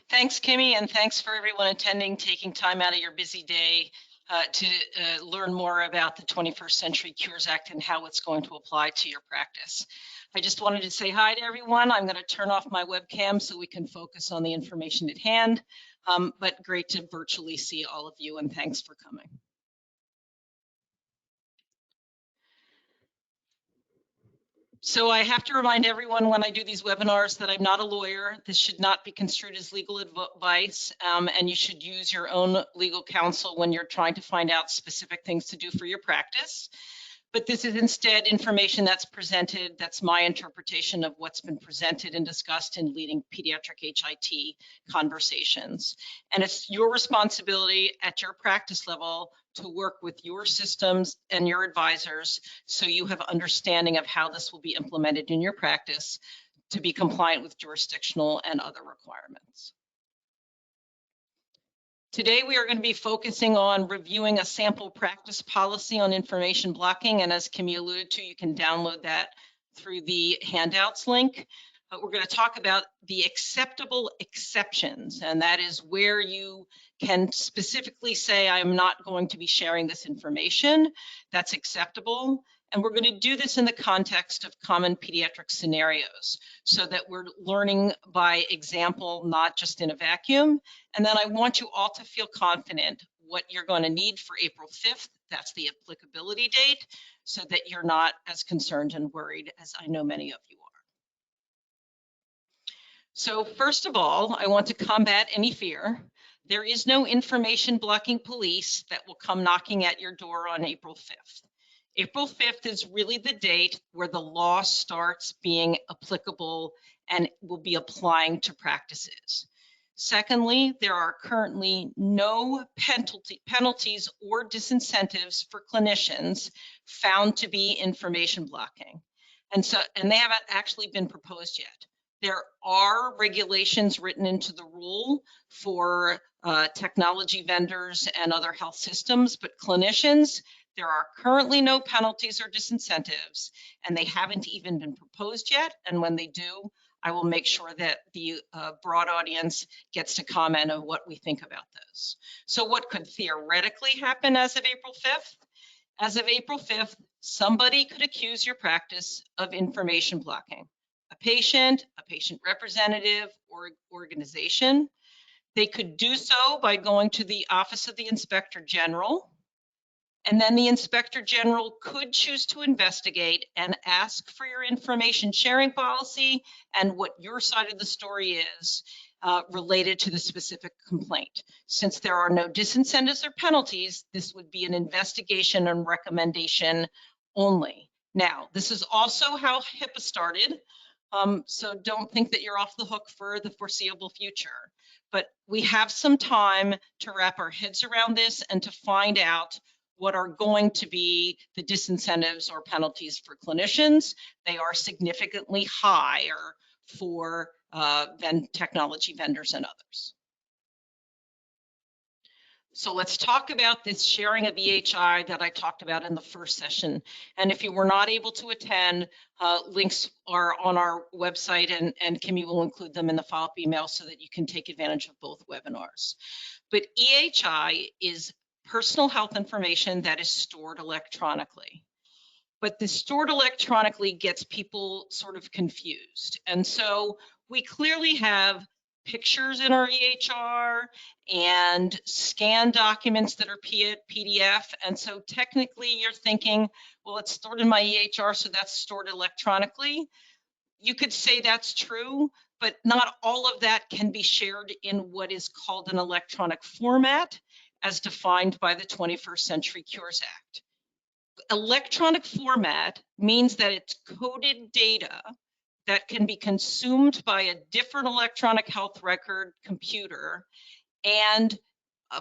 Thanks, Kimmy, and thanks for everyone attending, taking time out of your busy day to learn more about the 21st Century Cures Act and how it's going to apply to your practice. I just wanted to say hi to everyone. I'm going to turn off my webcam so we can focus on the information at hand, but great to virtually see all of you, and thanks for coming. So I have to remind everyone when I do these webinars that I'm not a lawyer. This should not be construed as legal advice, and you should use your own legal counsel when you're trying to find out specific things to do for your practice. But this is instead information that's presented, that's my interpretation of what's been presented and discussed in leading pediatric HIT conversations. And it's your responsibility at your practice level to work with your systems and your advisors so you have understanding of how this will be implemented in your practice to be compliant with jurisdictional and other requirements. Today, we are going to be focusing on reviewing a sample practice policy on information blocking. And as Kimmy alluded to, you can download that through the handouts link. But we're going to talk about the acceptable exceptions. And that is where you can specifically say, I'm not going to be sharing this information. That's acceptable. And we're going to do this in the context of common pediatric scenarios so that we're learning by example, not just in a vacuum. And then I want you all to feel confident what you're going to need for April 5th. That's the applicability date, so that you're not as concerned and worried as I know many of you are. So first of all, I want to combat any fear. There is no information blocking police that will come knocking at your door on April 5th. April 5th is really the date where the law starts being applicable and will be applying to practices. Secondly, there are currently no penalties or disincentives for clinicians found to be information blocking. And they haven't actually been proposed yet. There are regulations written into the rule for technology vendors and other health systems, but clinicians, there are currently no penalties or disincentives, and they haven't even been proposed yet. And when they do, I will make sure that the broad audience gets to comment on what we think about those. So what could theoretically happen as of April 5th? As of April 5th, somebody could accuse your practice of information blocking. A patient representative, or organization. They could do so by going to the Office of the Inspector General. And then the Inspector General could choose to investigate and ask for your information sharing policy and what your side of the story is related to the specific complaint. Since there are no disincentives or penalties, this would be an investigation and recommendation only. Now, this is also how HIPAA started. So don't think that you're off the hook for the foreseeable future. But we have some time to wrap our heads around this and to find out what are going to be the disincentives or penalties for clinicians. They are significantly higher for technology vendors and others. So let's talk about this sharing of EHI that I talked about in the first session. And if you were not able to attend, links are on our website, and Kimmy will include them in the follow-up email so that you can take advantage of both webinars. But EHI is personal health information that is stored electronically. But the stored electronically gets people sort of confused. And so we clearly have pictures in our EHR and scanned documents that are PDF. And so technically you're thinking, well, it's stored in my EHR, so that's stored electronically. You could say that's true, but not all of that can be shared in what is called an electronic format as defined by the 21st Century Cures Act. Electronic format means that it's coded data that can be consumed by a different electronic health record computer and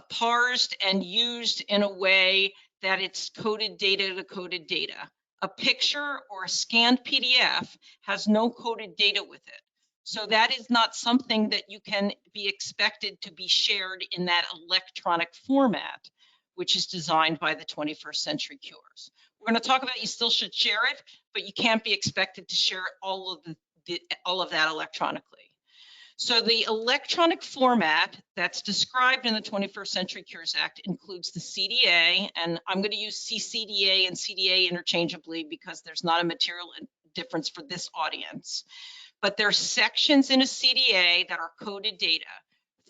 parsed and used in a way that it's coded data to coded data. A picture or a scanned PDF has no coded data with it. So that is not something that you can be expected to be shared in that electronic format, which is designed by the 21st Century Cures. We're going to talk about you still should share it, but you can't be expected to share all of that electronically. So the electronic format that's described in the 21st Century Cures Act includes the CDA, and I'm going to use CCDA and CDA interchangeably because there's not a material difference for this audience. But there's sections in a CDA that are coded data.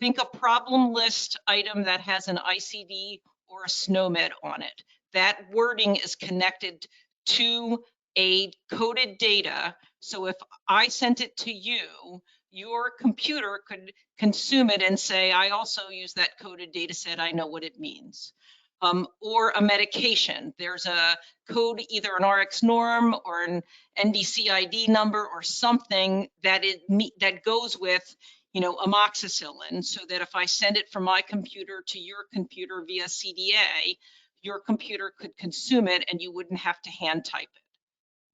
Think a problem list item that has an ICD or a SNOMED on it. That wording is connected to a coded data. So if I sent it to you, your computer could consume it and say, I also use that coded data set, I know what it means. Or a medication. There's a code, either an RX norm or an NDCID number or something that that goes with, you know, amoxicillin, so that if I send it from my computer to your computer via CDA, your computer could consume it and you wouldn't have to hand type it.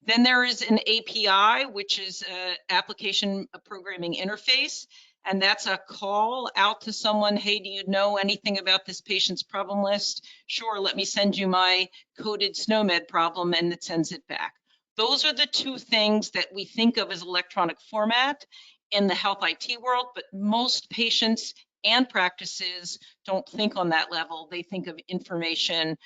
Then there is an API, which is an application programming interface. And that's a call out to someone, hey, do you know anything about this patient's problem list? Sure, let me send you my coded SNOMED problem, and it sends it back. Those are the two things that we think of as electronic format in the health IT world, but most patients and practices don't think on that level. They think of information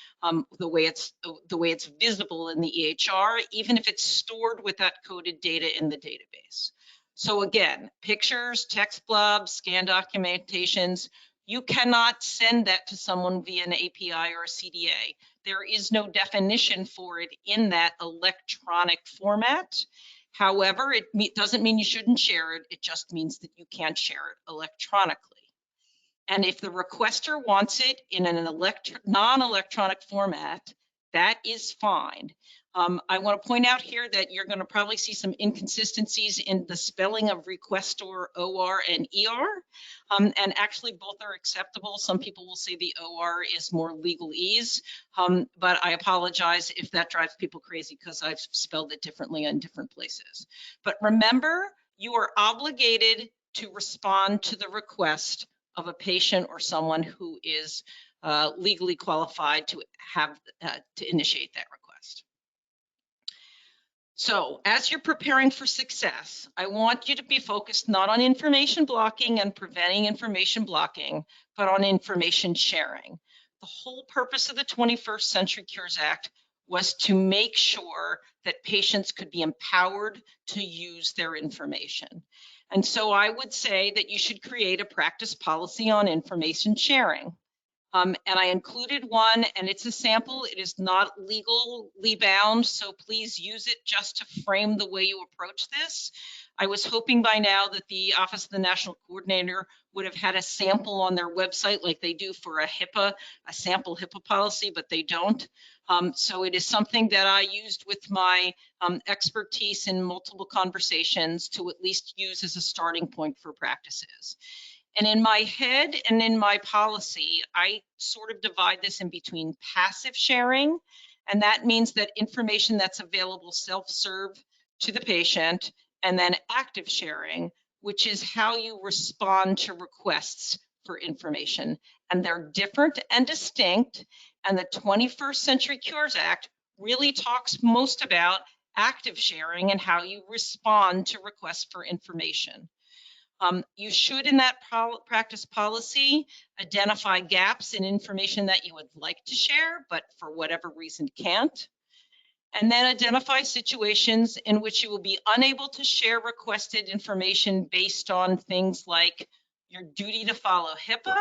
the way it's visible in the EHR, even if it's stored with that coded data in the database. So again, pictures, text blobs, scan documentations, you cannot send that to someone via an API or a CDA. There is no definition for it in that electronic format. However, it doesn't mean you shouldn't share it. It just means that you can't share it electronically. And if the requester wants it in an non-electronic format, that is fine. I want to point out here that you're going to probably see some inconsistencies in the spelling of requestor, OR, and ER. And actually both are acceptable. Some people will say the OR is more legalese, but I apologize if that drives people crazy because I've spelled it differently in different places. But remember, you are obligated to respond to the request of a patient or someone who is legally qualified to have to initiate that request. So as you're preparing for success, I want you to be focused not on information blocking and preventing information blocking, but on information sharing. The whole purpose of the 21st Century Cures Act was to make sure that patients could be empowered to use their information. And so I would say that you should create a practice policy on information sharing. And I included one, and it's a sample. It is not legally bound, so please use it just to frame the way you approach this. I was hoping by now that the Office of the National Coordinator would have had a sample on their website like they do for a sample HIPAA policy, but they don't. So it is something that I used with my expertise in multiple conversations to at least use as a starting point for practices. And in my head and in my policy, I sort of divide this in between passive sharing, and that means that information that's available self-serve to the patient, and then active sharing, which is how you respond to requests for information. And they're different and distinct, and the 21st Century Cures Act really talks most about active sharing and how you respond to requests for information. You should, in that practice policy, identify gaps in information that you would like to share, but for whatever reason can't. And then identify situations in which you will be unable to share requested information based on things like your duty to follow HIPAA,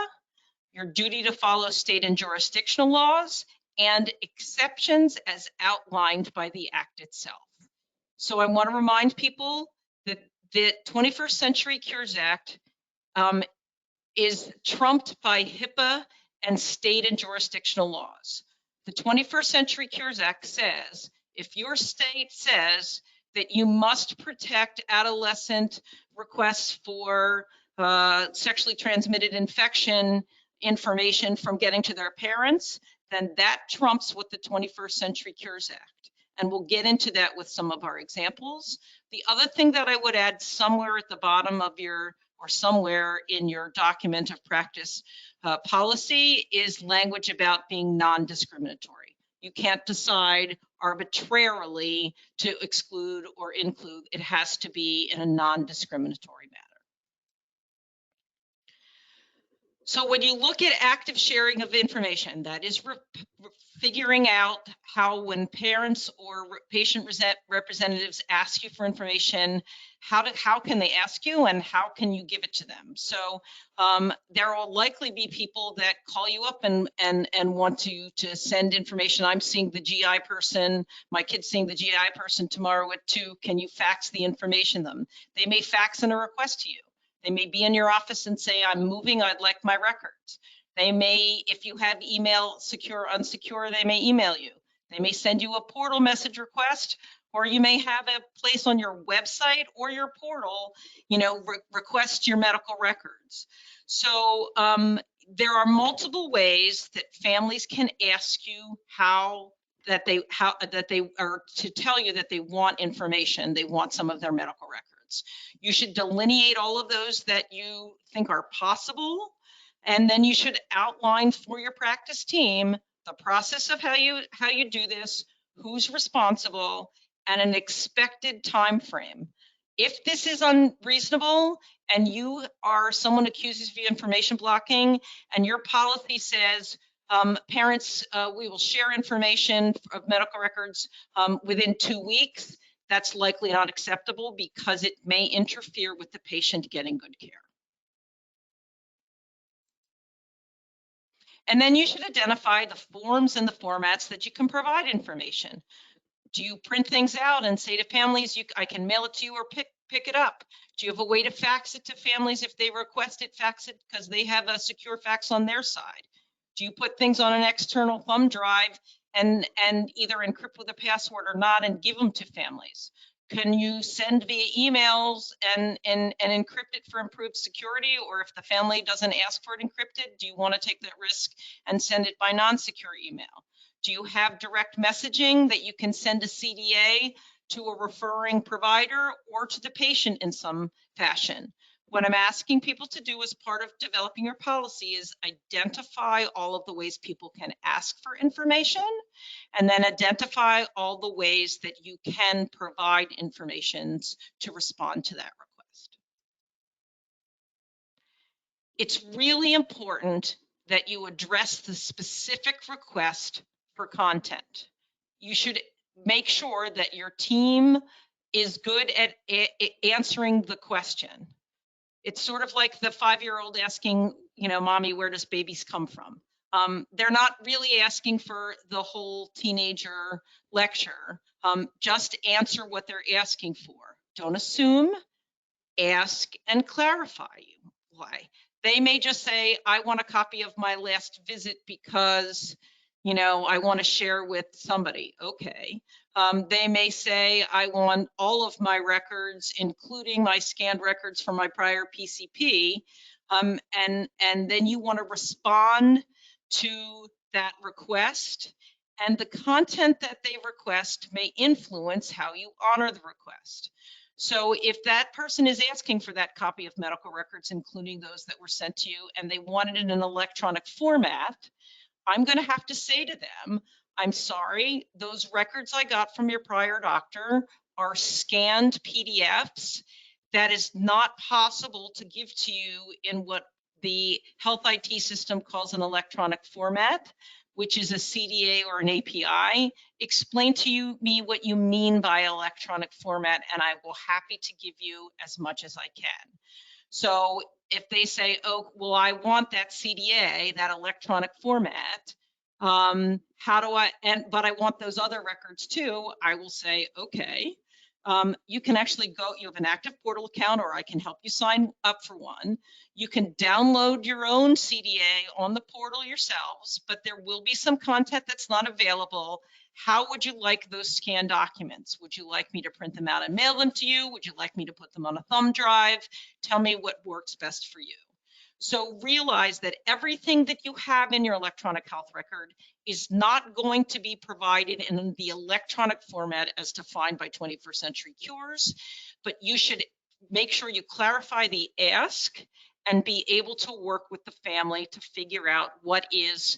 your duty to follow state and jurisdictional laws, and exceptions as outlined by the Act itself. So I want to remind people that the 21st Century Cures Act is trumped by HIPAA and state and jurisdictional laws. The 21st Century Cures Act says, if your state says that you must protect adolescent requests for sexually transmitted infection information from getting to their parents, then that trumps what the 21st Century Cures Act. And we'll get into that with some of our examples. The other thing that I would add somewhere at the bottom of your, or somewhere in your document of practice policy, is language about being non-discriminatory. You can't decide arbitrarily to exclude or include. It has to be in a non-discriminatory manner. So when you look at active sharing of information, that is figuring out how, when parents or patient representatives ask you for information, how can they ask you and how can you give it to them? So there will likely be people that call you up and want to send information. I'm seeing the GI person, my kid's seeing the GI person tomorrow at 2. Can you fax the information to them? They may fax in a request to you. They may be in your office and say, I'm moving, I'd like my records. They may, if you have email secure, unsecure, they may email you. They may send you a portal message request, or you may have a place on your website or your portal, request your medical records. So there are multiple ways that families can ask you that they are to tell you that they want information, they want some of their medical records. You should delineate all of those that you think are possible, and then you should outline for your practice team the process of how you do this, who's responsible, and an expected time frame. If this is unreasonable and you are someone accuses you of information blocking and your policy says parents, we will share information of medical records within 2 weeks, that's likely not acceptable because it may interfere with the patient getting good care. And then you should identify the forms and the formats that you can provide information. Do you print things out and say to families, I can mail it to you or pick it up? Do you have a way to fax it to families if they request it, fax it because they have a secure fax on their side? Do you put things on an external thumb drive and either encrypt with a password or not and give them to families? Can you send via emails and encrypt it for improved security? Or if the family doesn't ask for it encrypted, do you want to take that risk and send it by non-secure email? Do you have direct messaging that you can send a CDA to a referring provider or to the patient in some fashion? What I'm asking people to do as part of developing your policy is identify all of the ways people can ask for information, and then identify all the ways that you can provide information to respond to that request. It's really important that you address the specific request for content. You should make sure that your team is good at answering the question. It's sort of like the 5-year-old asking, mommy, where does babies come from? They're not really asking for the whole teenager lecture. Just answer what they're asking for. Don't assume, ask and clarify why. They may just say, I want a copy of my last visit because, I want to share with somebody. Okay. They may say, I want all of my records, including my scanned records from my prior PCP. And then you want to respond to that request. And the content that they request may influence how you honor the request. So if that person is asking for that copy of medical records, including those that were sent to you, and they want it in an electronic format, I'm going to have to say to them, I'm sorry, those records I got from your prior doctor are scanned PDFs. That is not possible to give to you in what the health IT system calls an electronic format, which is a CDA or an API. Explain to me what you mean by electronic format, and I will happy to give you as much as I can. So if they say, oh, well, I want that CDA, that electronic format, how do I, but I want those other records too, I will say, okay. You can actually go, you have an active portal account, or I can help you sign up for one. You can download your own CDA on the portal yourselves, but there will be some content that's not available. How would you like those scanned documents? Would you like me to print them out and mail them to you? Would you like me to put them on a thumb drive? Tell me what works best for you. So realize that everything that you have in your electronic health record is not going to be provided in the electronic format as defined by 21st Century Cures, but you should make sure you clarify the ask and be able to work with the family to figure out what is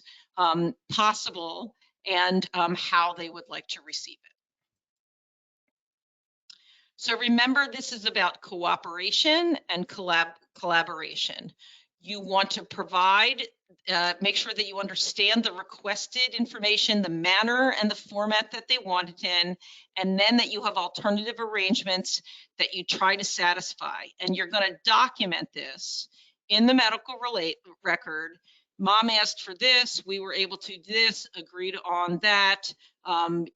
possible and how they would like to receive it. So remember, this is about cooperation and collaboration. You want to provide, make sure that you understand the requested information, the manner and the format that they want it in, and then that you have alternative arrangements that you try to satisfy. And you're going to document this in the medical record. Mom asked for this, we were able to do this, agreed on that,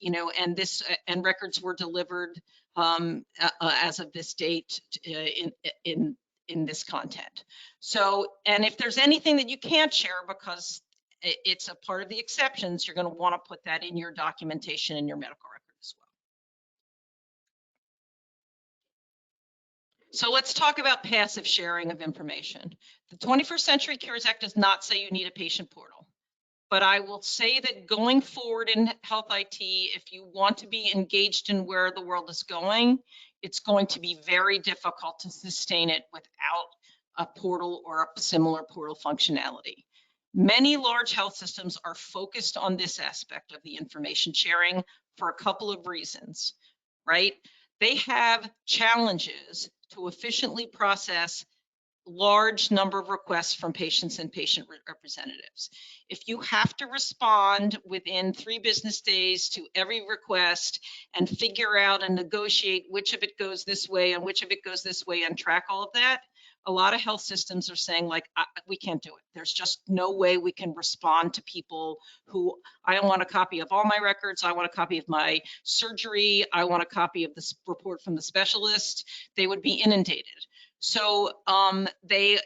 you know, and this, and records were delivered as of this date in this content. So, and if there's anything that you can't share because it's a part of the exceptions, you're going to want to put that in your documentation in your medical record as well. So let's talk about passive sharing of information. The 21st Century Cures Act does not say you need a patient portal. But I will say that going forward in health IT, if you want to be engaged in where the world is going, it's going to be very difficult to sustain it without a portal or a similar portal functionality. Many large health systems are focused on this aspect of the information sharing for a couple of reasons, right? They have challenges to efficiently process large number of requests from patients and patient representatives. If you have to respond within 3 business days to every request and figure out and negotiate which of it goes this way and which of it goes this way and track all of that, a lot of health systems are saying, like, we can't do it. There's just no way we can respond to people who, I want a copy of all my records, I want a copy of my surgery, I want a copy of this report from the specialist. They would be inundated. So they,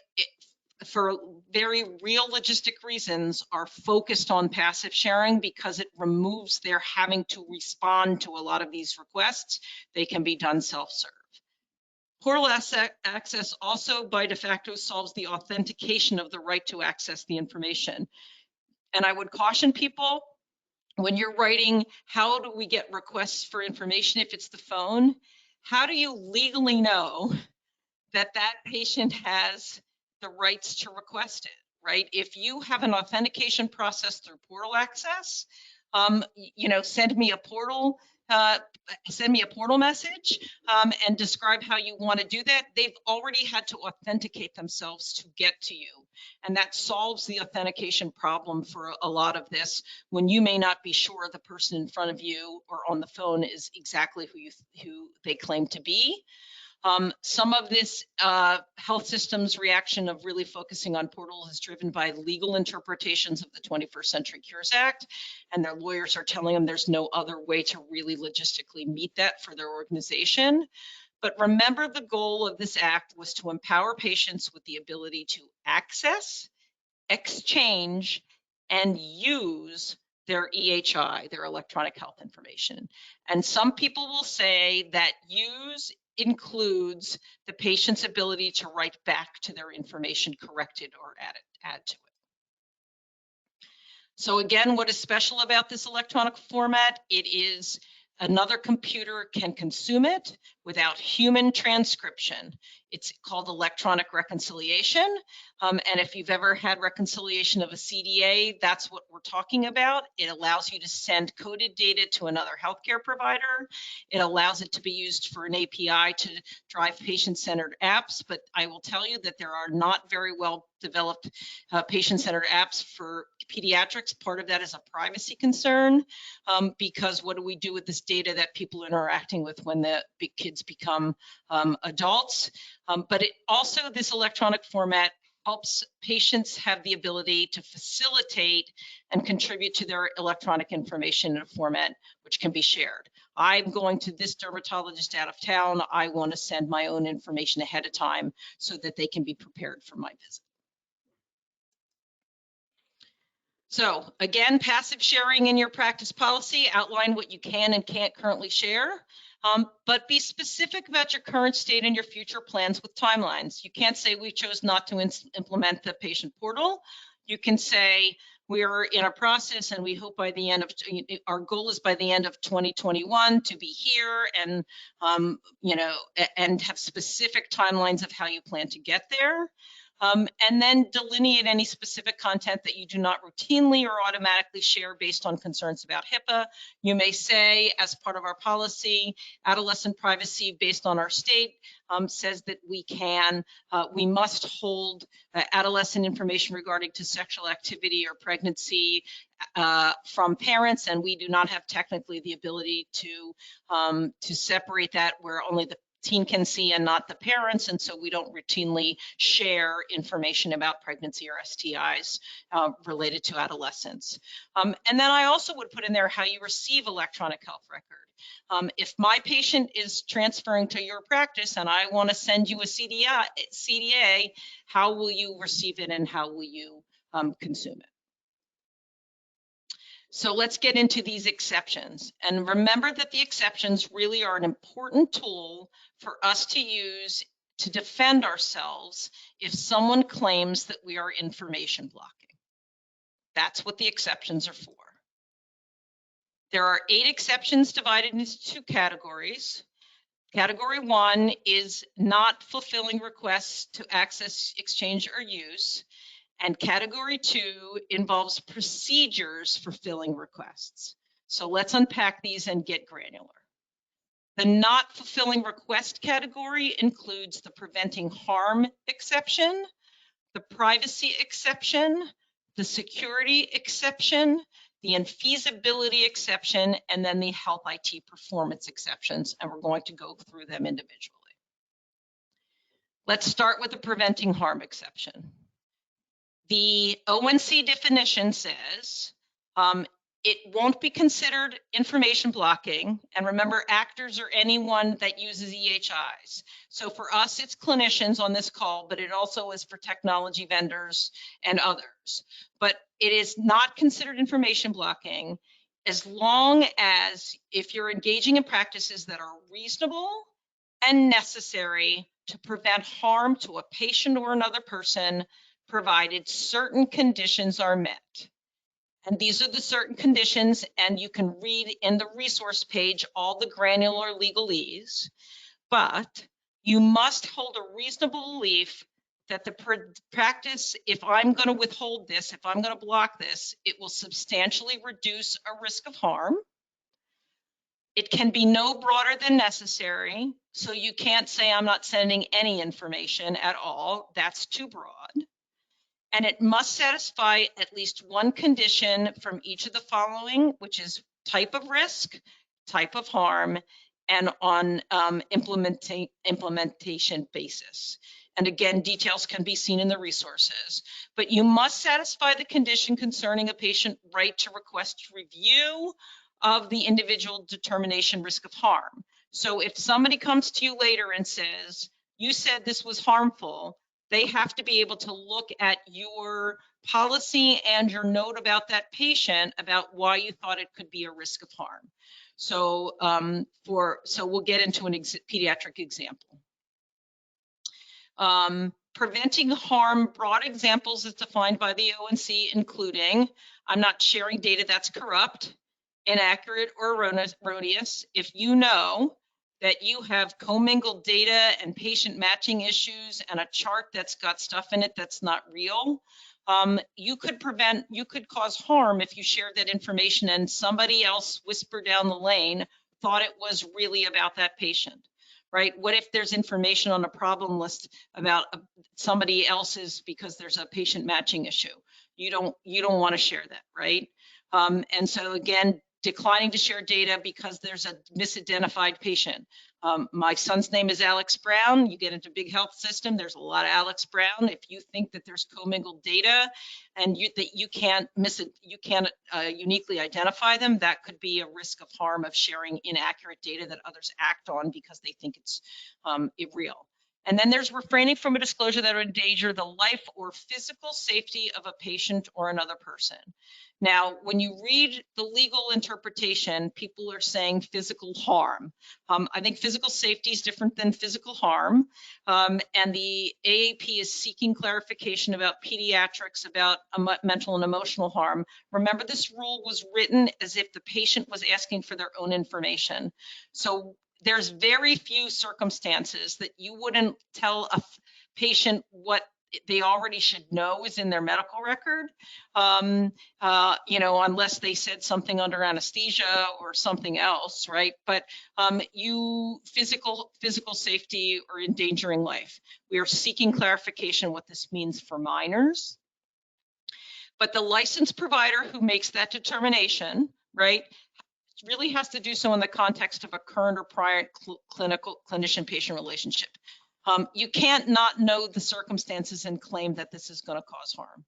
for very real logistic reasons, are focused on passive sharing because it removes their having to respond to a lot of these requests. They can be done self-serve. Portal access also by de facto solves the authentication of the right to access the information. And I would caution people, when you're writing, how do we get requests for information if it's the phone? How do you legally know that that patient has the rights to request it, right? If you have an authentication process through portal access, you know, send me a portal message and describe how you want to do that. They've already had to authenticate themselves to get to you. And that solves the authentication problem for a lot of this, when you may not be sure the person in front of you or on the phone is exactly who they claim to be. Some of this health systems reaction of really focusing on portals is driven by legal interpretations of the 21st Century Cures Act, and their lawyers are telling them there's no other way to really logistically meet that for their organization. But remember, the goal of this act was to empower patients with the ability to access, exchange, and use their EHI, their electronic health information. And some people will say that use includes the patient's ability to write back to their information corrected or add to it. So again, what is special about this electronic format? It is another computer can consume it without human transcription. It's called electronic reconciliation. And if you've ever had reconciliation of a CDA, that's what we're talking about. It allows you to send coded data to another healthcare provider. It allows it to be used for an API to drive patient-centered apps. But I will tell you that there are not very well developed patient-centered apps for pediatrics. Part of that is a privacy concern, because what do we do with this data that people are interacting with when the big kids become adults? But it also, this electronic format helps patients have the ability to facilitate and contribute to their electronic information in a format which can be shared. I'm going to this dermatologist out of town. I want to send my own information ahead of time so that they can be prepared for my visit. So again, passive sharing in your practice policy, outline what you can and can't currently share, but be specific about your current state and your future plans with timelines. You can't say we chose not to implement the patient portal. You can say we are in a process and we hope by the end of, our goal is by the end of 2021 to be here, and you know, and have specific timelines of how you plan to get there. And then delineate any specific content that you do not routinely or automatically share based on concerns about HIPAA. You may say, as part of our policy, adolescent privacy based on our state says that we must hold adolescent information regarding to sexual activity or pregnancy from parents, and we do not have technically the ability to separate that where only the teen can see and not the parents, and so we don't routinely share information about pregnancy or STIs related to adolescents. And then I also would put in there how you receive electronic health record. If my patient is transferring to your practice and I want to send you a CDA, how will you receive it and how will you consume it? So let's get into these exceptions. And remember that the exceptions really are an important tool for us to use to defend ourselves if someone claims that we are information blocking. That's what the exceptions are for. There are 8 exceptions divided into 2 categories. Category 1 is not fulfilling requests to access, exchange, or use. And category 2 involves procedures for filling requests. So let's unpack these and get granular. The not fulfilling request category includes the preventing harm exception, the privacy exception, the security exception, the infeasibility exception, and then the health IT performance exceptions. And we're going to go through them individually. Let's start with the preventing harm exception. The ONC definition says it won't be considered information blocking. And remember, actors are anyone that uses EHIs. So for us, it's clinicians on this call, but it also is for technology vendors and others. But it is not considered information blocking as long as if you're engaging in practices that are reasonable and necessary to prevent harm to a patient or another person, provided certain conditions are met. And these are the certain conditions, and you can read in the resource page all the granular legalese, but you must hold a reasonable belief that the practice, if I'm going to withhold this, if I'm going to block this, it will substantially reduce a risk of harm. It can be no broader than necessary, so you can't say I'm not sending any information at all. That's too broad. And it must satisfy at least one condition from each of the following, which is type of risk, type of harm, and on implementation basis. And again, details can be seen in the resources. But you must satisfy the condition concerning a patient right to request review of the individual determination risk of harm. So if somebody comes to you later and says, you said this was harmful, they have to be able to look at your policy and your note about that patient about why you thought it could be a risk of harm. So, we'll get into an pediatric example. Preventing harm, broad examples is defined by the ONC, including, I'm not sharing data that's corrupt, inaccurate, or erroneous. If you know that you have commingled data and patient matching issues and a chart that's got stuff in it that's not real, you could cause harm if you shared that information and somebody else whispered down the lane thought it was really about that patient, right? What if there's information on a problem list about somebody else's because there's a patient matching issue? You don't want to share that, right? And so again, declining to share data because there's a misidentified patient. My son's name is Alex Brown. You get into big health system, there's a lot of Alex Brown. If you think that there's commingled data and you can't uniquely identify them, that could be a risk of harm of sharing inaccurate data that others act on because they think it's real. And then there's refraining from a disclosure that would endanger the life or physical safety of a patient or another person. Now, when you read the legal interpretation, people are saying physical harm. I think physical safety is different than physical harm. And the AAP is seeking clarification about pediatrics, about mental and emotional harm. Remember, this rule was written as if the patient was asking for their own information. So there's very few circumstances that you wouldn't tell a patient what they already should know is in their medical record, unless they said something under anesthesia or something else, right? But physical safety or endangering life. We are seeking clarification what this means for minors. But the licensed provider who makes that determination, right, really has to do so in the context of a current or prior clinician-patient relationship. You can't not know the circumstances and claim that this is going to cause harm.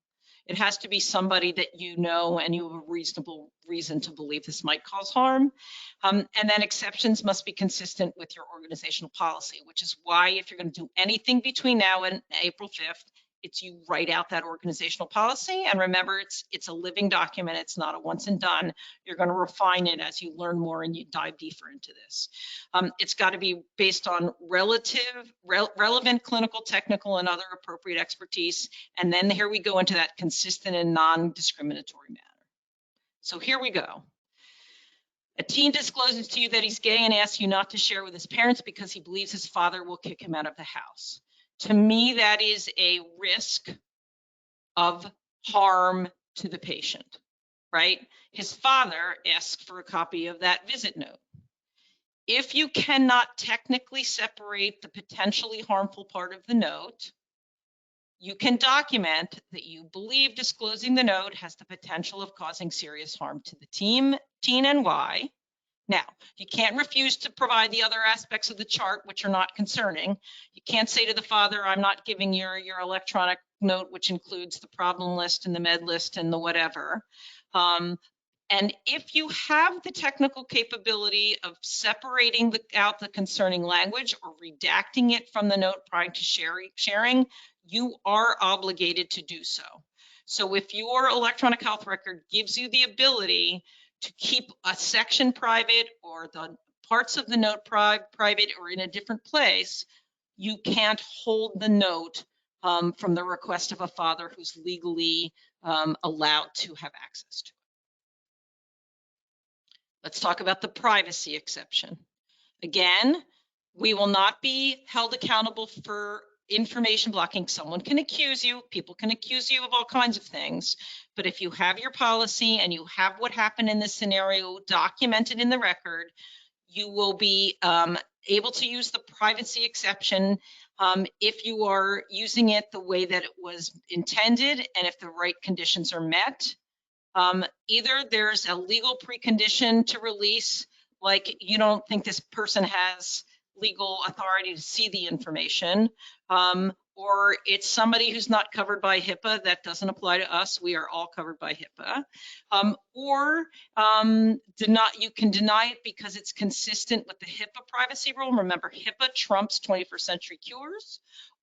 It has to be somebody that you know and you have a reasonable reason to believe this might cause harm. And then exceptions must be consistent with your organizational policy, which is why if you're going to do anything between now and April 5th, it's you write out that organizational policy. And remember, it's a living document. It's not a once and done. You're going to refine it as you learn more and you dive deeper into this. It's got to be based on relevant clinical, technical, and other appropriate expertise. And then here we go into that consistent and non-discriminatory manner. So here we go. A teen discloses to you that he's gay and asks you not to share with his parents because he believes his father will kick him out of the house. To me, that is a risk of harm to the patient, right? His father asks for a copy of that visit note. If you cannot technically separate the potentially harmful part of the note, you can document that you believe disclosing the note has the potential of causing serious harm to the teen and why. Now, you can't refuse to provide the other aspects of the chart, which are not concerning. You can't say to the father, I'm not giving your electronic note, which includes the problem list and the med list and the whatever. And if you have the technical capability of separating out the concerning language or redacting it from the note prior to sharing, you are obligated to do so. So if your electronic health record gives you the ability to keep a section private or the parts of the note private or in a different place, you can't hold the note from the request of a father who's legally allowed to have access to it. Let's talk about the privacy exception. Again, we will not be held accountable for information blocking. Someone can accuse you, people can accuse you of all kinds of things, but if you have your policy and you have what happened in this scenario documented in the record, you will be able to use the privacy exception if you are using it the way that it was intended and if the right conditions are met. Either there's a legal precondition to release, like you don't think this person has legal authority to see the information, or it's somebody who's not covered by HIPAA. That doesn't apply to us. We are all covered by HIPAA. Or you can deny it because it's consistent with the HIPAA privacy rule. Remember, HIPAA trumps 21st century cures.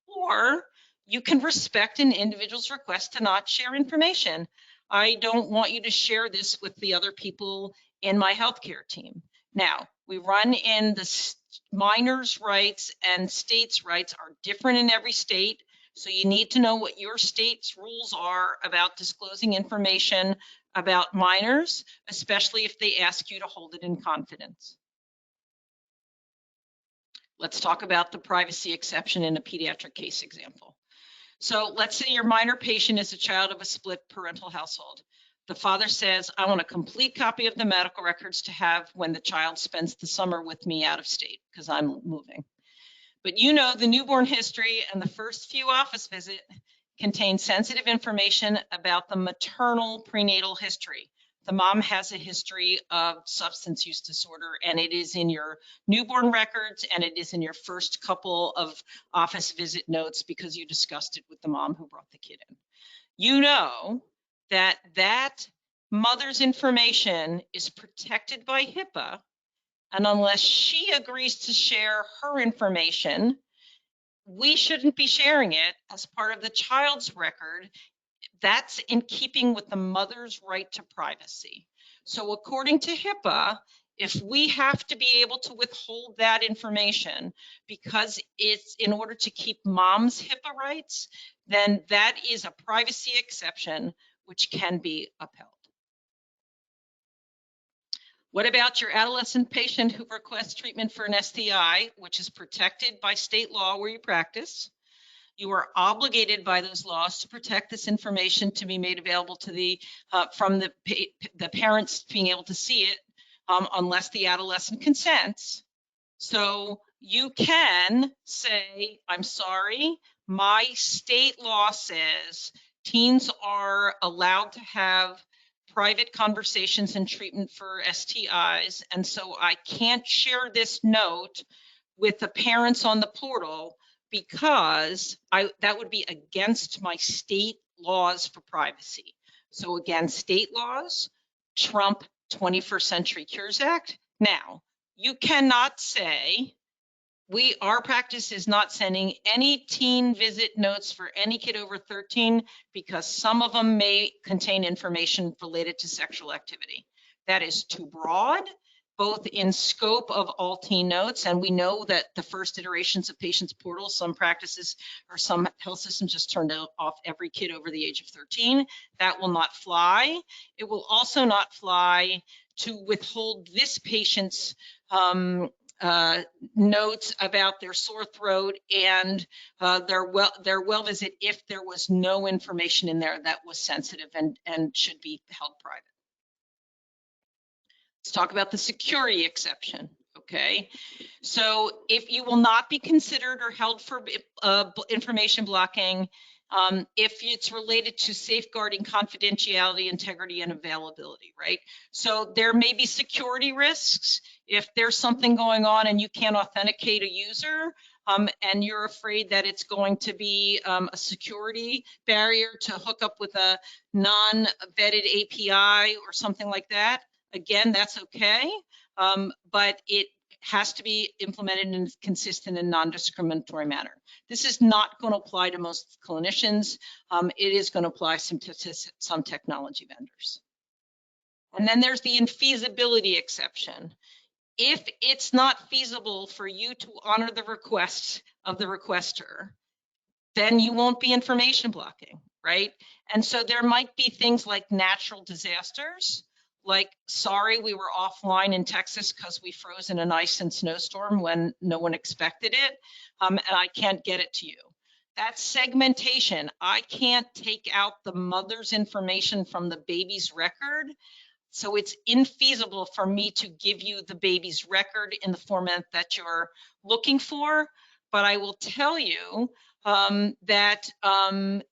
Or you can respect an individual's request to not share information. I don't want you to share this with the other people in my healthcare team. Now, we run in the minors' rights and states' rights are different in every state. So you need to know what your state's rules are about disclosing information about minors, especially if they ask you to hold it in confidence. Let's talk about the privacy exception in a pediatric case example. So let's say your minor patient is a child of a split parental household. The father says, I want a complete copy of the medical records to have when the child spends the summer with me out of state because I'm moving. But you know the newborn history and the first few office visits contain sensitive information about the maternal prenatal history. The mom has a history of substance use disorder, and it is in your newborn records, and it is in your first couple of office visit notes because you discussed it with the mom who brought the kid in. You know that mother's information is protected by HIPAA, and unless she agrees to share her information, we shouldn't be sharing it as part of the child's record. That's in keeping with the mother's right to privacy. So according to HIPAA, if we have to be able to withhold that information because it's in order to keep mom's HIPAA rights, then that is a privacy exception which can be upheld. What about your adolescent patient who requests treatment for an STI, which is protected by state law where you practice? You are obligated by those laws to protect this information to be made available to the from the parents being able to see it, unless the adolescent consents. So you can say, I'm sorry, my state law says teens are allowed to have private conversations and treatment for STIs, and so I can't share this note with the parents on the portal because that would be against my state laws for privacy. So again, state laws trump 21st Century Cures Act. Now, you cannot say, our practice is not sending any teen visit notes for any kid over 13 because some of them may contain information related to sexual activity. That is too broad, both in scope of all teen notes, and we know that the first iterations of Patients Portal, some practices or some health systems just turned off every kid over the age of 13. That will not fly. It will also not fly to withhold this patient's notes about their sore throat and their well visit if there was no information in there that was sensitive and should be held private. Let's talk about the security exception. Okay, so if you will not be considered or held for information blocking if it's related to safeguarding confidentiality, integrity, and availability, right? So there may be security risks if there's something going on and you can't authenticate a user and you're afraid that it's going to be a security barrier to hook up with a non-vetted API or something like that. Again, that's okay, but it has to be implemented in a consistent and non-discriminatory manner. This is not going to apply to most clinicians. It is going to apply to some technology vendors. And then there's the infeasibility exception. If it's not feasible for you to honor the request of the requester, then you won't be information blocking, right? And so there might be things like natural disasters, like, sorry, we were offline in Texas because we froze in an ice and snowstorm when no one expected it, and I can't get it to you. That's segmentation. I can't take out the mother's information from the baby's record, so it's infeasible for me to give you the baby's record in the format that you're looking for. But I will tell you that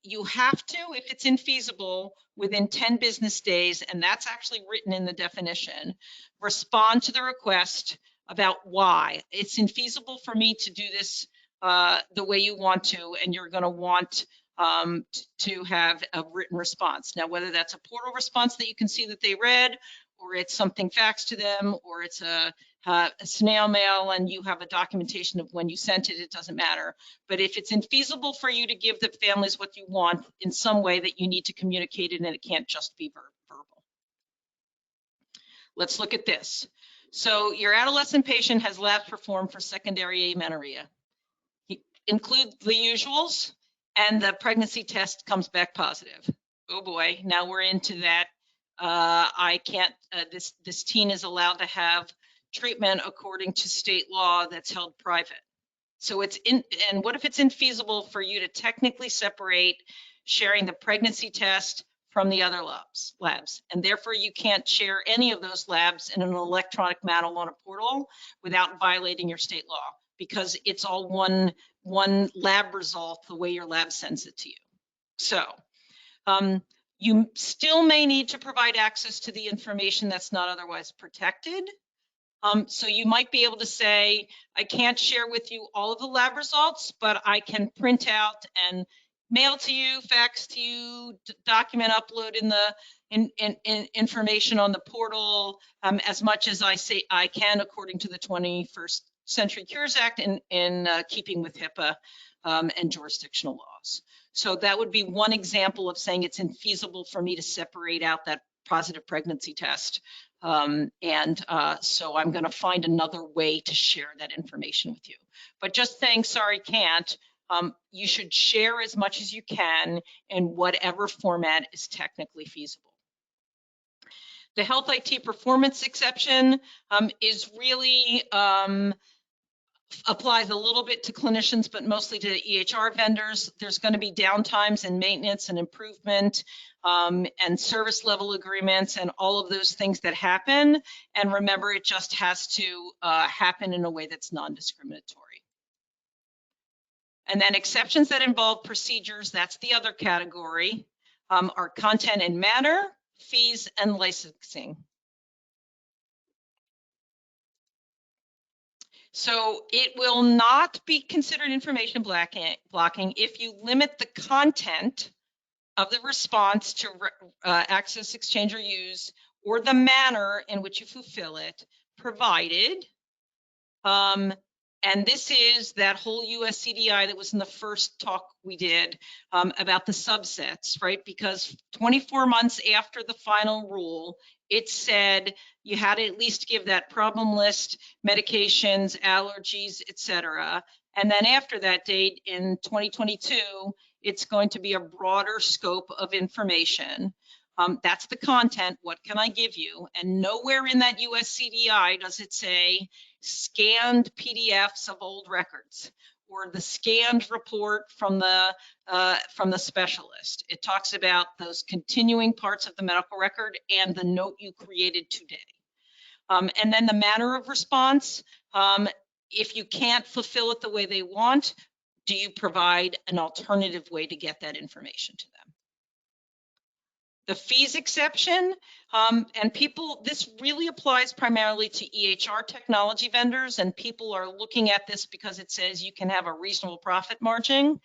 you have to, if it's infeasible, within 10 business days, and that's actually written in the definition, respond to the request about why. It's infeasible for me to do this the way you want to, and you're going to want to have a written response. Now, whether that's a portal response that you can see that they read, or it's something faxed to them, or it's a snail mail and you have a documentation of when you sent it, it doesn't matter. But if it's infeasible for you to give the families what you want in some way, that you need to communicate it, and it can't just be verbal. Let's look at this. So your adolescent patient has labs performed for secondary amenorrhea. Include the usuals, and the pregnancy test comes back positive. Oh boy, now we're into that. I can't, this teen is allowed to have treatment according to state law that's held private. So it's and what if it's infeasible for you to technically separate sharing the pregnancy test from the other labs, and therefore you can't share any of those labs in an electronic manner on a portal without violating your state law, because it's all one lab result the way your lab sends it to you. So you still may need to provide access to the information that's not otherwise protected. So you might be able to say, I can't share with you all of the lab results, but I can print out and mail to you, fax to you, document upload in the information on the portal as much as I say I can according to the 21st Century Cures Act in keeping with HIPAA and jurisdictional laws. So that would be one example of saying it's infeasible for me to separate out that positive pregnancy test. So I'm going to find another way to share that information with you. But just saying, sorry, can't, you should share as much as you can in whatever format is technically feasible. The health IT performance exception is really applies a little bit to clinicians, but mostly to EHR vendors. There's going to be downtimes and maintenance and improvement and service level agreements and all of those things that happen. And remember, it just has to happen in a way that's non-discriminatory. And then exceptions that involve procedures, that's the other category, are content and matter, fees, and licensing. So it will not be considered information blocking if you limit the content of the response to access, exchange, or use, or the manner in which you fulfill it, provided, and this is that whole US CDI that was in the first talk we did about the subsets, right? Because 24 months after the final rule, it said you had to at least give that problem list, medications, allergies, etc. And then after that date in 2022, it's going to be a broader scope of information. That's the content. What can I give you? And nowhere in that US CDI does it say scanned PDFs of old records or the scanned report from the specialist. It talks about those continuing parts of the medical record and the note you created today. And then the manner of response, if you can't fulfill it the way they want, do you provide an alternative way to get that information to them? The fees exception, and people, this really applies primarily to EHR technology vendors, and people are looking at this because it says you can have a reasonable profit margin.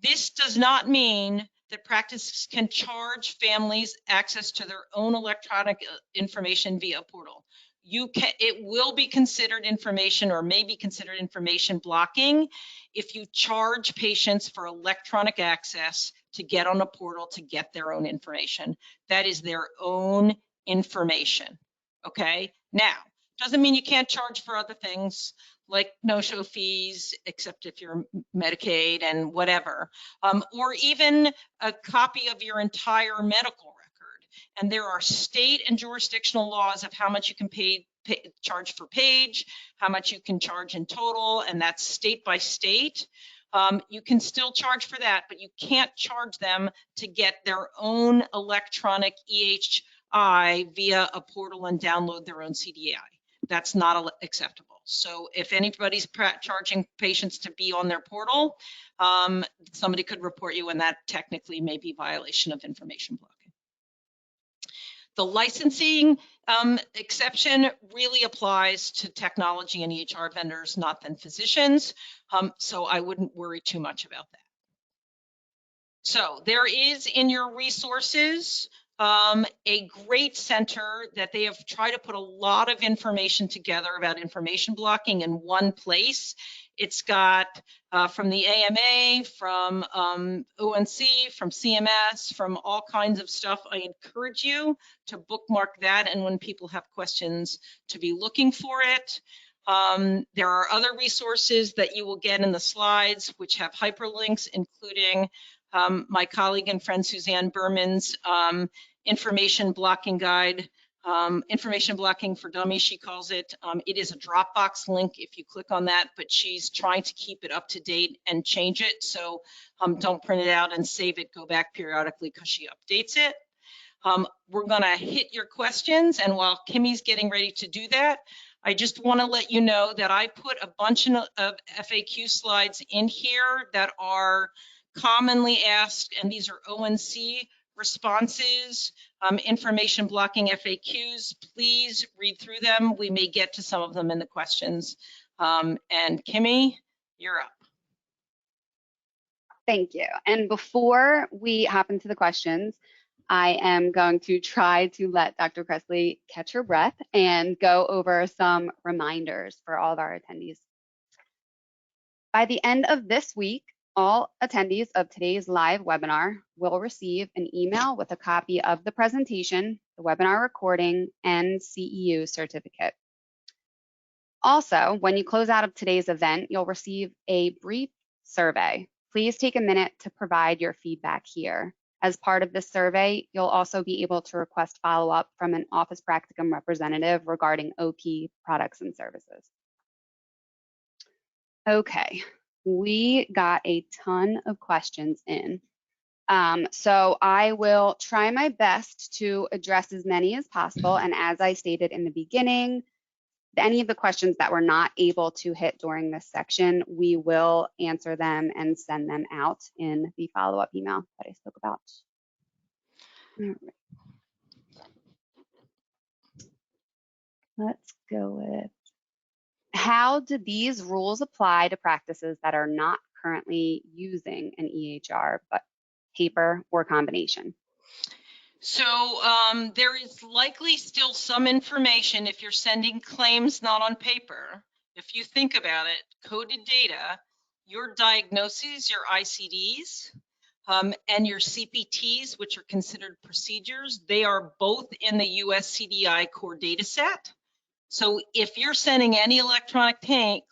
This does not mean that practices can charge families access to their own electronic information via a portal. It will be considered information, or may be considered information blocking, if you charge patients for electronic access to get on a portal to get their own information. That is their own information, okay? Now, doesn't mean you can't charge for other things like no-show fees, except if you're Medicaid and whatever, or even a copy of your entire medical record. And there are state and jurisdictional laws of how much you can charge per page, how much you can charge in total, and that's state by state. You can still charge for that, but you can't charge them to get their own electronic EHI via a portal and download their own CDI. That's not acceptable. So if anybody's charging patients to be on their portal, somebody could report you, and that technically may be violation of information blocking. The licensing exception really applies to technology and EHR vendors, not then physicians. So I wouldn't worry too much about that. So there is in your resources a great center that they have tried to put a lot of information together about information blocking in one place. It's got from the AMA, from ONC, from CMS, from all kinds of stuff. I encourage you to bookmark that, and when people have questions, to be looking for it. There are other resources that you will get in the slides, which have hyperlinks, including my colleague and friend Suzanne Berman's information blocking guide, information blocking for dummies, she calls it. It is a Dropbox link if you click on that, but she's trying to keep it up to date and change it. So don't print it out and save it, go back periodically because she updates it. We're gonna hit your questions, and while Kimmy's getting ready to do that, I just wanna let you know that I put a bunch of FAQ slides in here that are commonly asked, and these are ONC responses, information blocking FAQs. Please read through them. We may get to some of them in the questions. And Kimmy, you're up. Thank you. And before we hop into the questions, I am going to try to let Dr. Kresley catch her breath and go over some reminders for all of our attendees. By the end of this week, all attendees of today's live webinar will receive an email with a copy of the presentation, the webinar recording, and CEU certificate. Also, when you close out of today's event, you'll receive a brief survey. Please take a minute to provide your feedback here. As part of this survey, you'll also be able to request follow-up from an office practicum representative regarding OP products and services. Okay, we got a ton of questions in. So I will try my best to address as many as possible. And as I stated in the beginning, any of the questions that we're not able to hit during this section, we will answer them and send them out in the follow-up email that I spoke about. All right. Let's go with, how do these rules apply to practices that are not currently using an EHR, but paper or combination? So there is likely still some information if you're sending claims not on paper. If you think about it, coded data, your diagnoses, your ICDs, and your CPTs, which are considered procedures, they are both in the US CDI core data set. So if you're sending any electronic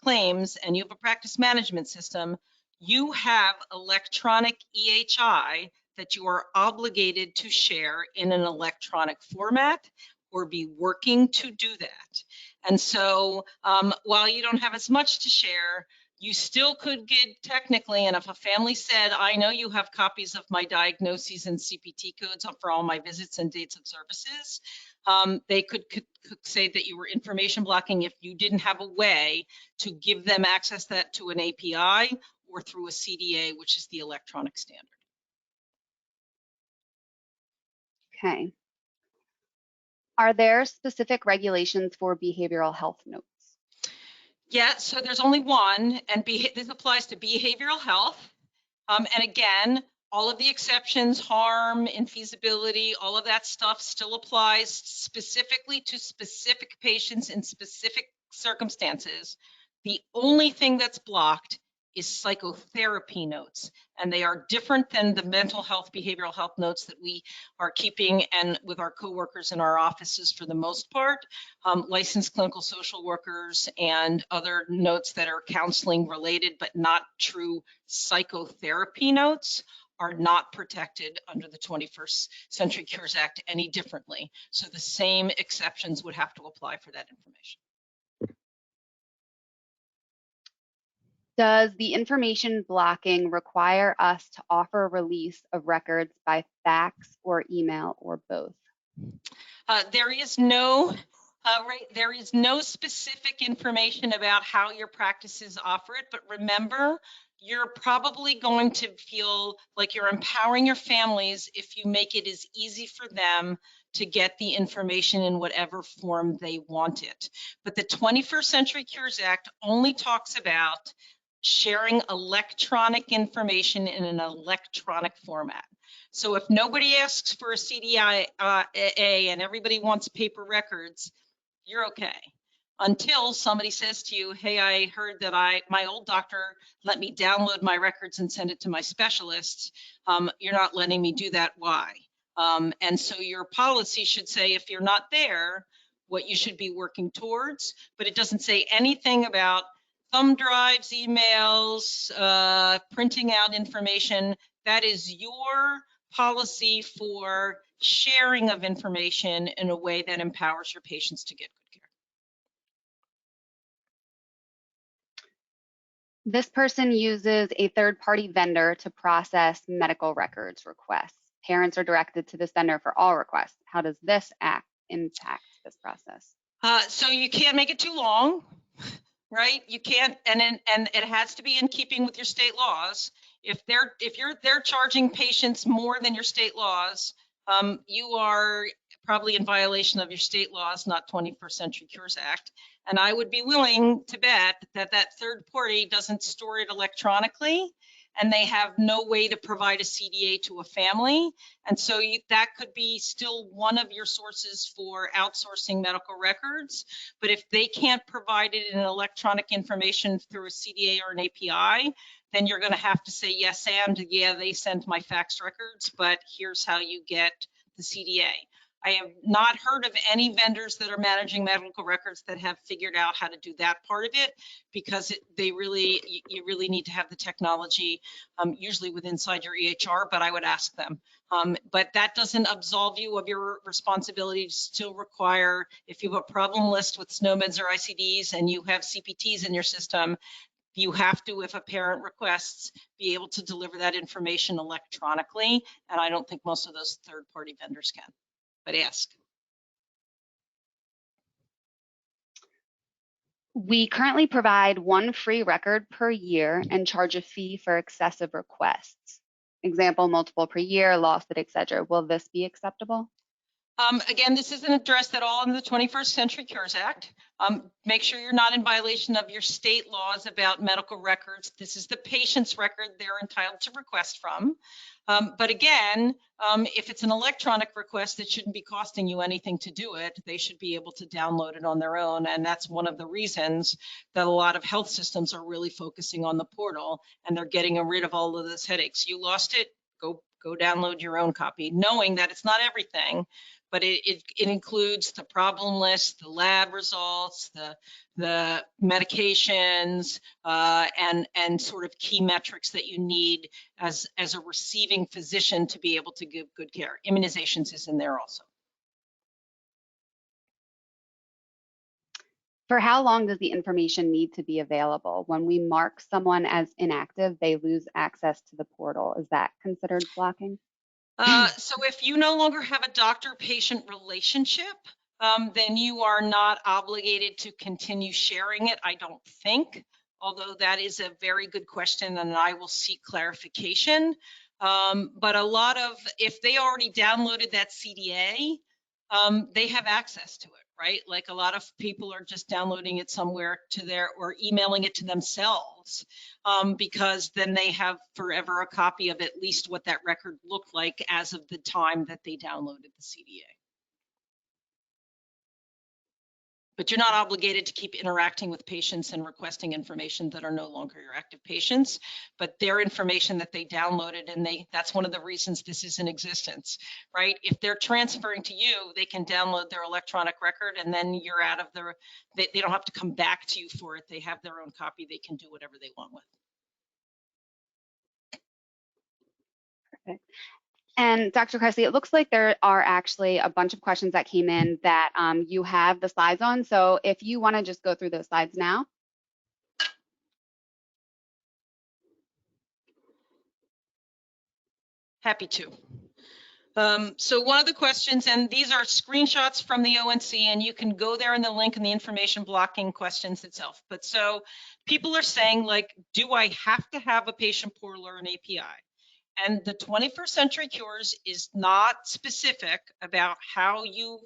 claims and you have a practice management system, you have electronic EHI that you are obligated to share in an electronic format or be working to do that. And so while you don't have as much to share, you still could get technically, and if a family said, I know you have copies of my diagnoses and CPT codes for all my visits and dates of services, they could say that you were information blocking if you didn't have a way to give them access that to an API or through a CDA, which is the electronic standard. Okay. Are there specific regulations for behavioral health notes? Yeah, so there's only one, and this applies to behavioral health. And again, all of the exceptions, harm, infeasibility, all of that stuff still applies specifically to specific patients in specific circumstances. The only thing that's blocked is psychotherapy notes, and they are different than the mental health, behavioral health notes that we are keeping and with our coworkers in our offices for the most part, licensed clinical social workers and other notes that are counseling related but not true psychotherapy notes are not protected under the 21st Century Cures Act any differently. So the same exceptions would have to apply for that information. Does the information blocking require us to offer release of records by fax or email or both? There is no specific information about how your practices offer it, but remember, you're probably going to feel like you're empowering your families if you make it as easy for them to get the information in whatever form they want it. But the 21st Century Cures Act only talks about sharing electronic information in an electronic format. So if nobody asks for a CDI and everybody wants paper records, you're okay. Until somebody says to you, hey, I heard that my old doctor let me download my records and send it to my specialists. You're not letting me do that. Why? And so your policy should say, if you're not there, what you should be working towards, but it doesn't say anything about thumb drives, emails, printing out information. That is your policy for sharing of information in a way that empowers your patients to get good care. This person uses a third-party vendor to process medical records requests. Parents are directed to this vendor for all requests. How does this act impact this process? So you can't make it too long, right? You can't, and it has to be in keeping with your state laws. If they're charging patients more than your state laws, you are probably in violation of your state laws, not 21st Century Cures Act. And I would be willing to bet that that third party doesn't store it electronically, and they have no way to provide a CDA to a family. And so that could be still one of your sources for outsourcing medical records. But if they can't provide it in electronic information through a CDA or an API, then you're going to have to say, yes, and yeah, they sent my fax records, but here's how you get the CDA. I have not heard of any vendors that are managing medical records that have figured out how to do that part of it, because you really need to have the technology usually with inside your EHR, but I would ask them. But that doesn't absolve you of your responsibility to still require, if you have a problem list with SNOMEDs or ICDs and you have CPTs in your system, You have to, if a parent requests, be able to deliver that information electronically. And I don't think most of those third-party vendors can, but ask. We currently provide one free record per year and charge a fee for excessive requests. Example, multiple per year, lost it, etc. Will this be acceptable? Again, this isn't addressed at all in the 21st Century Cures Act. Make sure you're not in violation of your state laws about medical records. This is the patient's record they're entitled to request from. But again, if it's an electronic request, it shouldn't be costing you anything to do it. They should be able to download it on their own. And that's one of the reasons that a lot of health systems are really focusing on the portal, and they're getting rid of all of those headaches. You lost it, go download your own copy, knowing that it's not everything, but it includes the problem list, the lab results, the medications, and sort of key metrics that you need as a receiving physician to be able to give good care. Immunizations is in there also. For how long does the information need to be available? When we mark someone as inactive, they lose access to the portal. Is that considered blocking? So if you no longer have a doctor-patient relationship, then you are not obligated to continue sharing it, I don't think, although that is a very good question and I will seek clarification. But a lot of, if they already downloaded that CDA, they have access to it, right? Like a lot of people are just downloading it somewhere to their, or emailing it to themselves, because then they have forever a copy of at least what that record looked like as of the time that they downloaded the CDA. But you're not obligated to keep interacting with patients and requesting information that are no longer your active patients, but their information that they downloaded, and that's one of the reasons this is in existence, right? If they're transferring to you, they can download their electronic record, and then you're out of their, they don't have to come back to you for it. They have their own copy. They can do whatever they want with. Perfect. And Dr. Kresge, it looks like there are actually a bunch of questions that came in that you have the slides on. So if you want to just go through those slides now. Happy to. So one of the questions, and these are screenshots from the ONC, and you can go there in the link in the information blocking questions itself. But so people are saying, like, do I have to have a patient portal or an API? And the 21st Century Cures is not specific about how you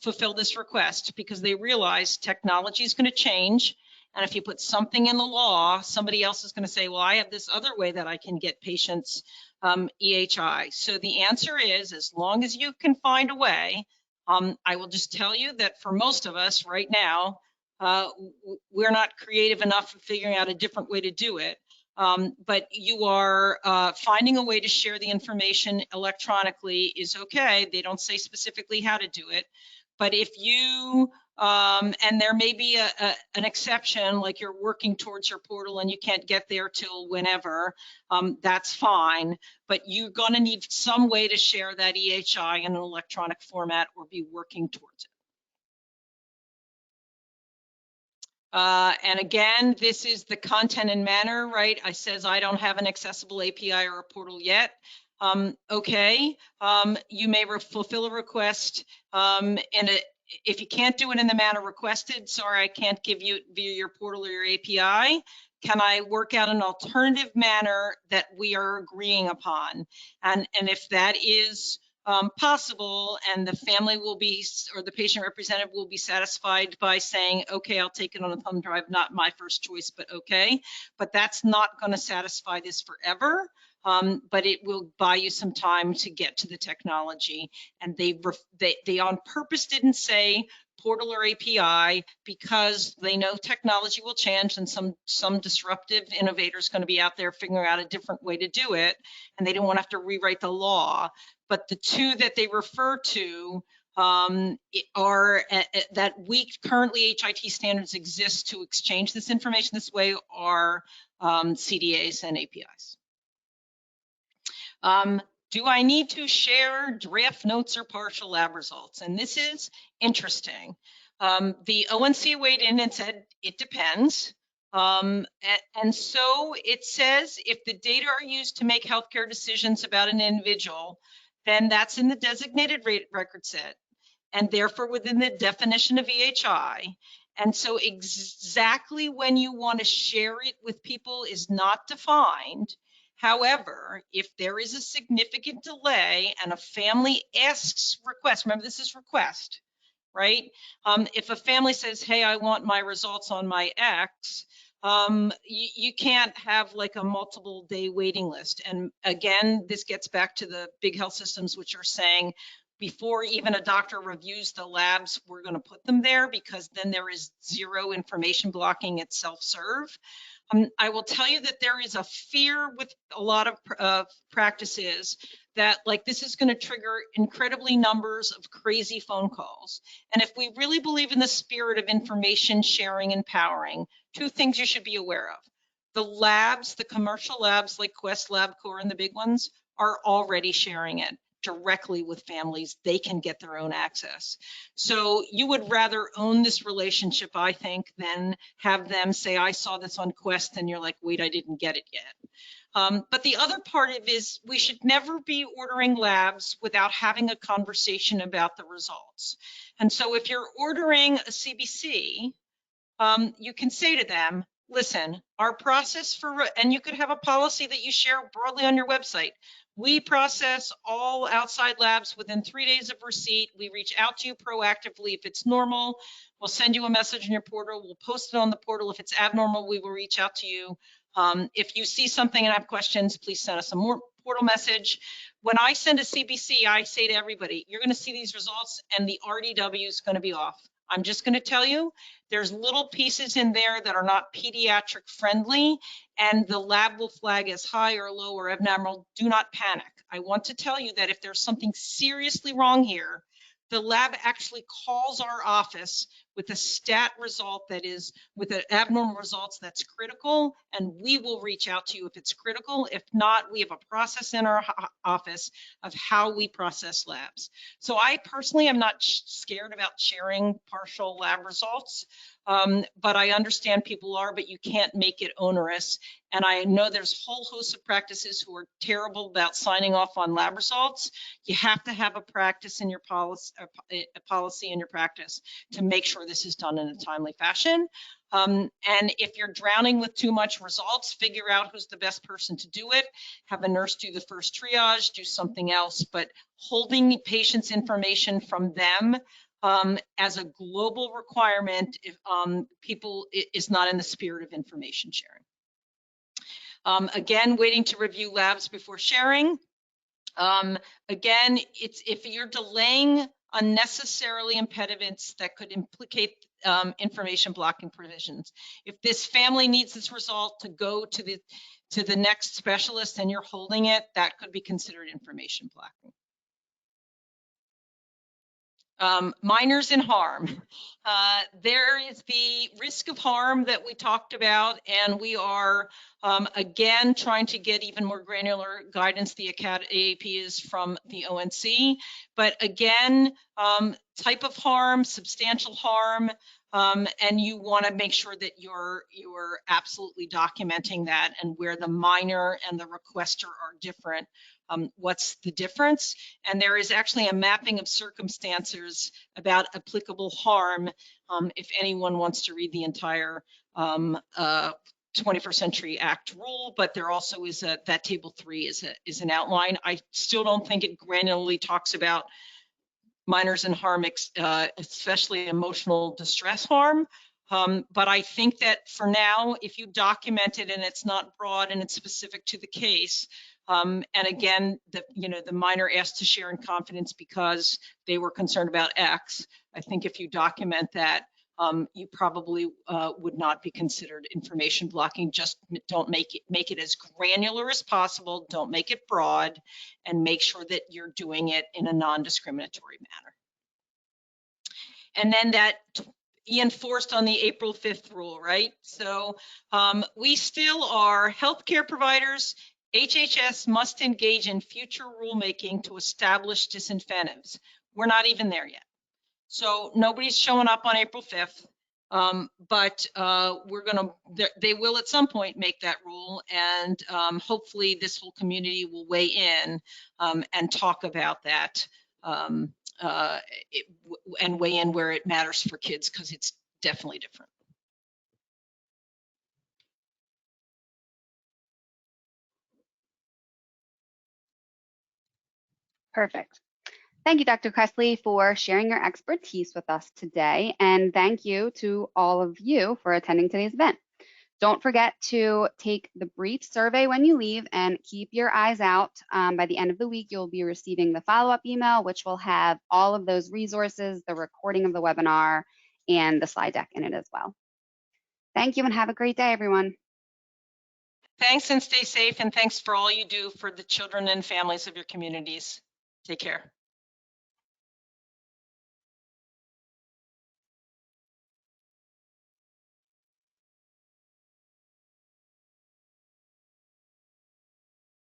fulfill this request, because they realize technology is going to change. And if you put something in the law, somebody else is going to say, well, I have this other way that I can get patients EHI. So the answer is, as long as you can find a way, I will just tell you that for most of us right now, we're not creative enough of figuring out a different way to do it. But you are finding a way to share the information electronically is okay. They don't say specifically how to do it. But if you, and there may be an exception, like you're working towards your portal and you can't get there till whenever, that's fine. But you're going to need some way to share that EHI in an electronic format or be working towards it. And again, this is the content and manner, right? I says I don't have an accessible API or a portal yet. Okay, you may fulfill a request, and if you can't do it in the manner requested, sorry, I can't give you via your portal or your API. Can I work out an alternative manner that we are agreeing upon? And if that is possible, and the family will be, or the patient representative will be satisfied by saying, okay, I'll take it on a thumb drive, not my first choice, but okay. But that's not going to satisfy this forever. But it will buy you some time to get to the technology. And they on purpose didn't say portal or API, because they know technology will change and some disruptive innovator is going to be out there figuring out a different way to do it, and they don't want to have to rewrite the law. But the two that they refer to are that currently HIT standards exist to exchange this information this way are CDAs and APIs. Do I need to share draft notes or partial lab results? And this is interesting. The ONC weighed in and said, it depends. And so it says if the data are used to make healthcare decisions about an individual, then that's in the designated record set and therefore within the definition of EHI. And so exactly when you want to share it with people is not defined. However, if there is a significant delay and a family requests, remember this is request, right? If a family says, hey, I want my results on my X, you can't have like a multiple day waiting list. And again, this gets back to the big health systems, which are saying before even a doctor reviews the labs, we're going to put them there because then there is zero information blocking at self-serve. I will tell you that there is a fear with a lot of practices that like this is going to trigger incredibly numbers of crazy phone calls. And if we really believe in the spirit of information sharing and powering, two things you should be aware of. The labs, the commercial labs like Quest, LabCorp, and the big ones are already sharing it directly with families. They can get their own access. So you would rather own this relationship, I think, than have them say, I saw this on Quest, and you're like, wait, I didn't get it yet. But the other part of it is we should never be ordering labs without having a conversation about the results. And so if you're ordering a CBC, you can say to them, listen, our process for, and you could have a policy that you share broadly on your website. We process all outside labs within 3 days of receipt. We reach out to you proactively. If it's normal, we'll send you a message in your portal. We'll post it on the portal. If it's abnormal, we will reach out to you. If you see something and have questions, please send us a more portal message. When I send a CBC, I say to everybody, you're going to see these results and the RDW is going to be off. I'm just going to tell you, there's little pieces in there that are not pediatric friendly, and the lab will flag as high or low or abnormal. Do not panic. I want to tell you that if there's something seriously wrong here, the lab actually calls our office with a stat result that is with an abnormal results that's critical, and we will reach out to you if it's critical. If not, we have a process in our office of how we process labs. So I personally am not scared about sharing partial lab results, but I understand people are, but you can't make it onerous. And I know there's a whole host of practices who are terrible about signing off on lab results. You have to have a practice in your policy, a policy in your practice to make sure this is done in a timely fashion. And if you're drowning with too much results, figure out who's the best person to do it. Have a nurse do the first triage, do something else, but holding patients' information from them as a global requirement if people is not in the spirit of information sharing. Again, waiting to review labs before sharing. Again, it's if you're delaying unnecessarily impediments that could implicate information blocking provisions. If this family needs this result to go to the next specialist and you're holding it, that could be considered information blocking. Minors in harm. There is the risk of harm that we talked about, and we are again trying to get even more granular guidance. The AAP is from the ONC, but again, type of harm, substantial harm, and you want to make sure that you're absolutely documenting that, and where the minor and the requester are different. What's the difference? And there is actually a mapping of circumstances about applicable harm if anyone wants to read the entire 21st Century Act rule, but there also is that table 3 is an outline. I still don't think it granularly talks about minors in harm, especially emotional distress harm. But I think that for now, if you document it and it's not broad and it's specific to the case, and again, the minor asked to share in confidence because they were concerned about X. I think if you document that, you probably would not be considered information blocking. Just don't make it as granular as possible. Don't make it broad, and make sure that you're doing it in a non-discriminatory manner. And then that enforced on the April 5th rule, right? So we still are healthcare providers. HHS must engage in future rulemaking to establish disincentives. We're not even there yet. So nobody's showing up on April 5th. But they will at some point make that rule, and hopefully this whole community will weigh in and talk about that, and weigh in where it matters for kids, because it's definitely different. Perfect. Thank you, Dr. Kressley, for sharing your expertise with us today. And thank you to all of you for attending today's event. Don't forget to take the brief survey when you leave and keep your eyes out. By the end of the week, you'll be receiving the follow-up email, which will have all of those resources, the recording of the webinar, and the slide deck in it as well. Thank you and have a great day, everyone. Thanks, and stay safe, and thanks for all you do for the children and families of your communities. Take care.